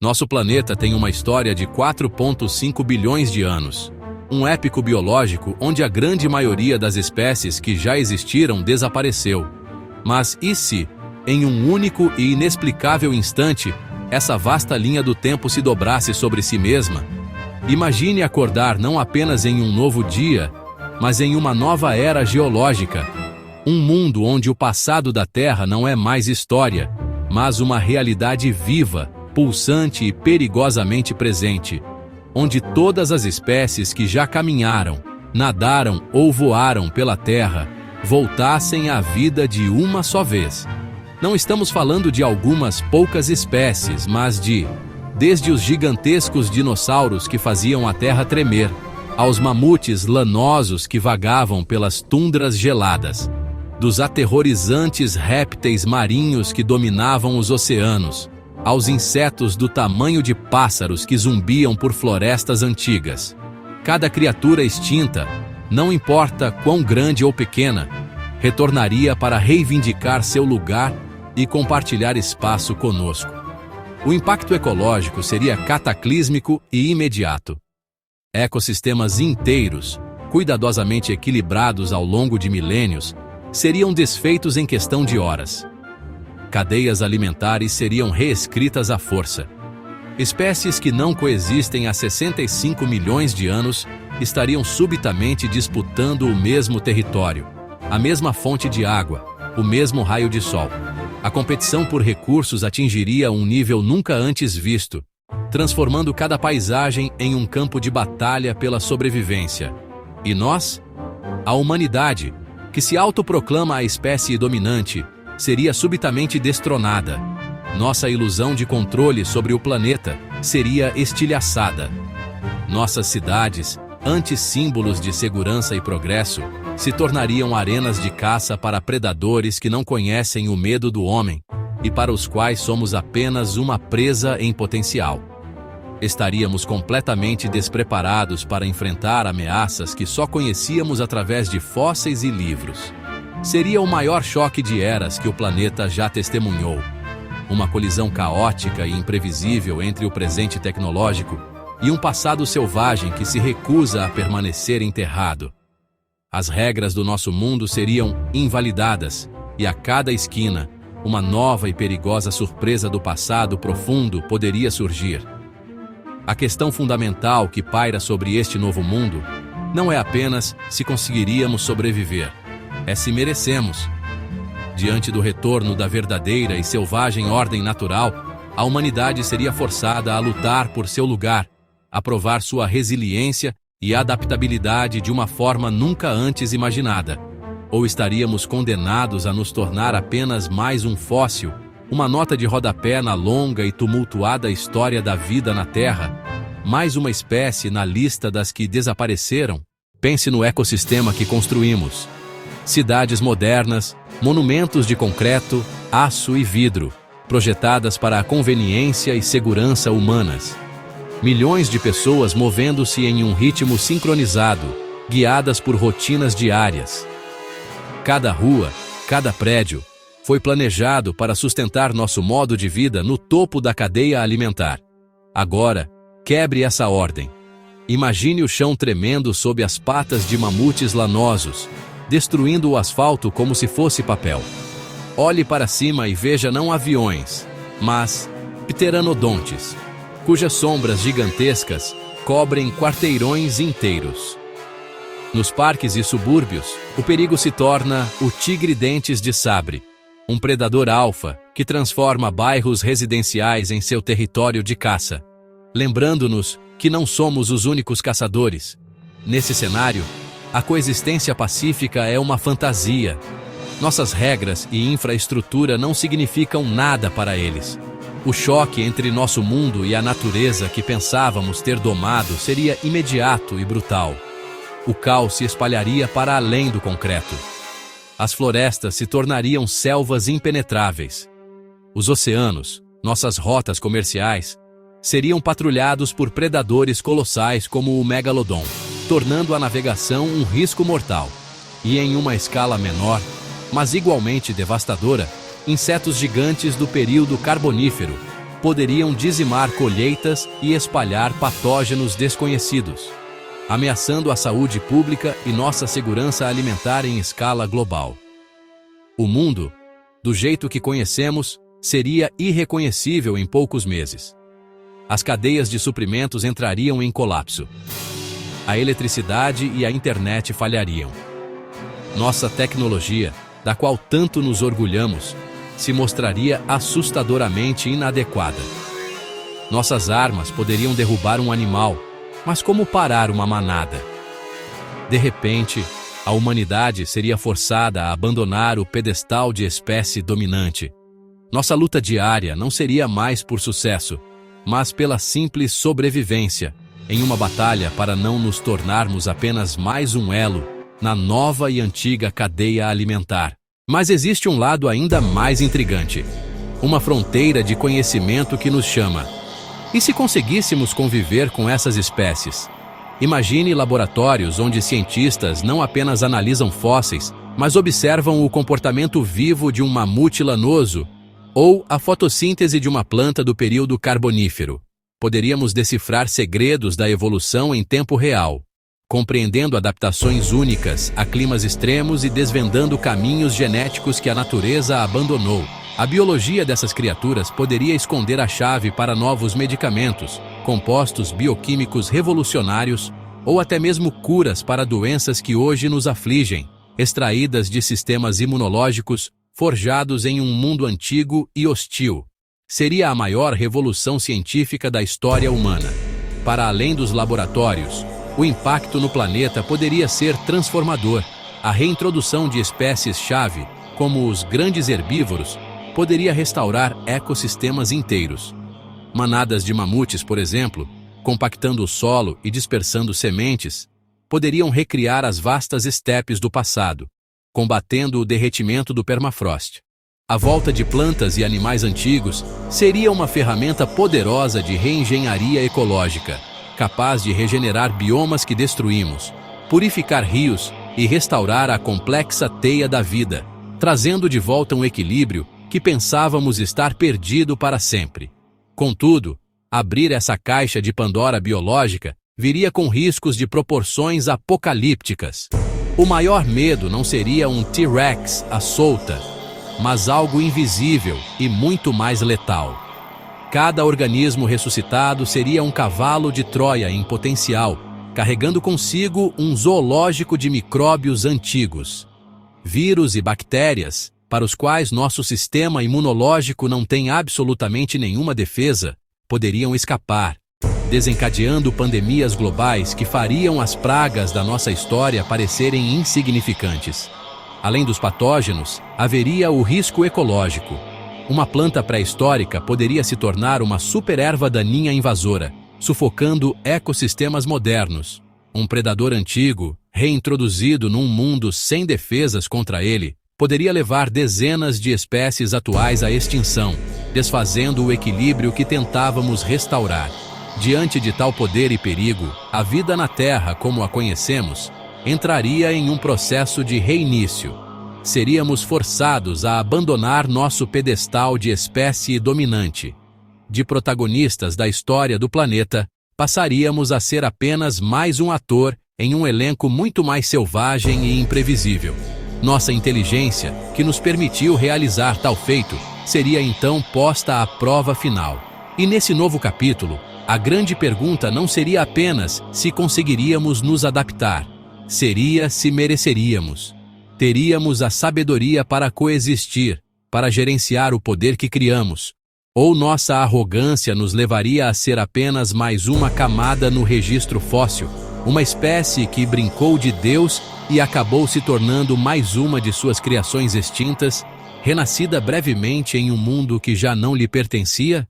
Nosso planeta tem uma história de 4,5 bilhões de anos. Um épico biológico onde a grande maioria das espécies que já existiram desapareceu. Mas e se, em um único e inexplicável instante, essa vasta linha do tempo se dobrasse sobre si mesma? Imagine acordar não apenas em um novo dia, mas em uma nova era geológica. Um mundo onde o passado da Terra não é mais história, mas uma realidade viva, pulsante e perigosamente presente, onde todas as espécies que já caminharam, nadaram ou voaram pela Terra voltassem à vida de uma só vez. Não estamos falando de algumas poucas espécies, mas desde os gigantescos dinossauros que faziam a Terra tremer, aos mamutes lanosos que vagavam pelas tundras geladas, dos aterrorizantes répteis marinhos que dominavam os oceanos, aos insetos do tamanho de pássaros que zumbiam por florestas antigas. Cada criatura extinta, não importa quão grande ou pequena, retornaria para reivindicar seu lugar e compartilhar espaço conosco. O impacto ecológico seria cataclísmico e imediato. Ecossistemas inteiros, cuidadosamente equilibrados ao longo de milênios, seriam desfeitos em questão de horas. Cadeias alimentares seriam reescritas à força. Espécies que não coexistem há 65 milhões de anos estariam subitamente disputando o mesmo território, a mesma fonte de água, o mesmo raio de sol. A competição por recursos atingiria um nível nunca antes visto, transformando cada paisagem em um campo de batalha pela sobrevivência. E nós? A humanidade, que se autoproclama a espécie dominante, seria subitamente destronada. Nossa ilusão de controle sobre o planeta seria estilhaçada. Nossas cidades, antes símbolos de segurança e progresso, se tornariam arenas de caça para predadores que não conhecem o medo do homem e para os quais somos apenas uma presa em potencial. Estaríamos completamente despreparados para enfrentar ameaças que só conhecíamos através de fósseis e livros. Seria o maior choque de eras que o planeta já testemunhou. Uma colisão caótica e imprevisível entre o presente tecnológico e um passado selvagem que se recusa a permanecer enterrado. As regras do nosso mundo seriam invalidadas e a cada esquina, uma nova e perigosa surpresa do passado profundo poderia surgir. A questão fundamental que paira sobre este novo mundo não é apenas se conseguiríamos sobreviver, é se merecemos. Diante do retorno da verdadeira e selvagem ordem natural, a humanidade seria forçada a lutar por seu lugar, a provar sua resiliência e adaptabilidade de uma forma nunca antes imaginada. Ou estaríamos condenados a nos tornar apenas mais um fóssil, uma nota de rodapé na longa e tumultuada história da vida na Terra, mais uma espécie na lista das que desapareceram? Pense no ecossistema que construímos. Cidades modernas, monumentos de concreto, aço e vidro, projetadas para a conveniência e segurança humanas. Milhões de pessoas movendo-se em um ritmo sincronizado, guiadas por rotinas diárias. Cada rua, cada prédio, foi planejado para sustentar nosso modo de vida no topo da cadeia alimentar. Agora, quebre essa ordem. Imagine o chão tremendo sob as patas de mamutes lanosos, destruindo o asfalto como se fosse papel. Olhe para cima e veja não aviões, mas pteranodontes, cujas sombras gigantescas cobrem quarteirões inteiros. Nos parques e subúrbios, o perigo se torna o tigre-dentes de sabre, um predador alfa que transforma bairros residenciais em seu território de caça, lembrando-nos que não somos os únicos caçadores. Nesse cenário, a coexistência pacífica é uma fantasia. Nossas regras e infraestrutura não significam nada para eles. O choque entre nosso mundo e a natureza que pensávamos ter domado seria imediato e brutal. O caos se espalharia para além do concreto. As florestas se tornariam selvas impenetráveis. Os oceanos, nossas rotas comerciais, seriam patrulhados por predadores colossais como o megalodon, tornando a navegação um risco mortal. E em uma escala menor, mas igualmente devastadora, insetos gigantes do período carbonífero, poderiam dizimar colheitas e espalhar patógenos desconhecidos, ameaçando a saúde pública e nossa segurança alimentar em escala global. O mundo, do jeito que conhecemos, seria irreconhecível em poucos meses. As cadeias de suprimentos entrariam em colapso. A eletricidade e a internet falhariam. Nossa tecnologia, da qual tanto nos orgulhamos, se mostraria assustadoramente inadequada. Nossas armas poderiam derrubar um animal, mas como parar uma manada? De repente, a humanidade seria forçada a abandonar o pedestal de espécie dominante. Nossa luta diária não seria mais por sucesso, mas pela simples sobrevivência, em uma batalha para não nos tornarmos apenas mais um elo na nova e antiga cadeia alimentar. Mas existe um lado ainda mais intrigante, uma fronteira de conhecimento que nos chama. E se conseguíssemos conviver com essas espécies? Imagine laboratórios onde cientistas não apenas analisam fósseis, mas observam o comportamento vivo de um mamute lanoso ou a fotossíntese de uma planta do período carbonífero. Poderíamos decifrar segredos da evolução em tempo real, compreendendo adaptações únicas a climas extremos e desvendando caminhos genéticos que a natureza abandonou. A biologia dessas criaturas poderia esconder a chave para novos medicamentos, compostos bioquímicos revolucionários ou até mesmo curas para doenças que hoje nos afligem, extraídas de sistemas imunológicos forjados em um mundo antigo e hostil. Seria a maior revolução científica da história humana. Para além dos laboratórios, o impacto no planeta poderia ser transformador. A reintrodução de espécies-chave, como os grandes herbívoros, poderia restaurar ecossistemas inteiros. Manadas de mamutes, por exemplo, compactando o solo e dispersando sementes, poderiam recriar as vastas estepes do passado, combatendo o derretimento do permafrost. A volta de plantas e animais antigos seria uma ferramenta poderosa de reengenharia ecológica, capaz de regenerar biomas que destruímos, purificar rios e restaurar a complexa teia da vida, trazendo de volta um equilíbrio que pensávamos estar perdido para sempre. Contudo, abrir essa caixa de Pandora biológica viria com riscos de proporções apocalípticas. O maior medo não seria um T-Rex à solta, mas algo invisível e muito mais letal. Cada organismo ressuscitado seria um cavalo de Troia em potencial, carregando consigo um zoológico de micróbios antigos. Vírus e bactérias, para os quais nosso sistema imunológico não tem absolutamente nenhuma defesa, poderiam escapar, desencadeando pandemias globais que fariam as pragas da nossa história parecerem insignificantes. Além dos patógenos, haveria o risco ecológico. Uma planta pré-histórica poderia se tornar uma supererva daninha invasora, sufocando ecossistemas modernos. Um predador antigo, reintroduzido num mundo sem defesas contra ele, poderia levar dezenas de espécies atuais à extinção, desfazendo o equilíbrio que tentávamos restaurar. Diante de tal poder e perigo, a vida na Terra, como a conhecemos, entraria em um processo de reinício. Seríamos forçados a abandonar nosso pedestal de espécie dominante. De protagonistas da história do planeta, passaríamos a ser apenas mais um ator em um elenco muito mais selvagem e imprevisível. Nossa inteligência, que nos permitiu realizar tal feito, seria então posta à prova final. E nesse novo capítulo, a grande pergunta não seria apenas se conseguiríamos nos adaptar, seria se mereceríamos. Teríamos a sabedoria para coexistir, para gerenciar o poder que criamos, ou nossa arrogância nos levaria a ser apenas mais uma camada no registro fóssil, uma espécie que brincou de Deus e acabou se tornando mais uma de suas criações extintas, renascida brevemente em um mundo que já não lhe pertencia?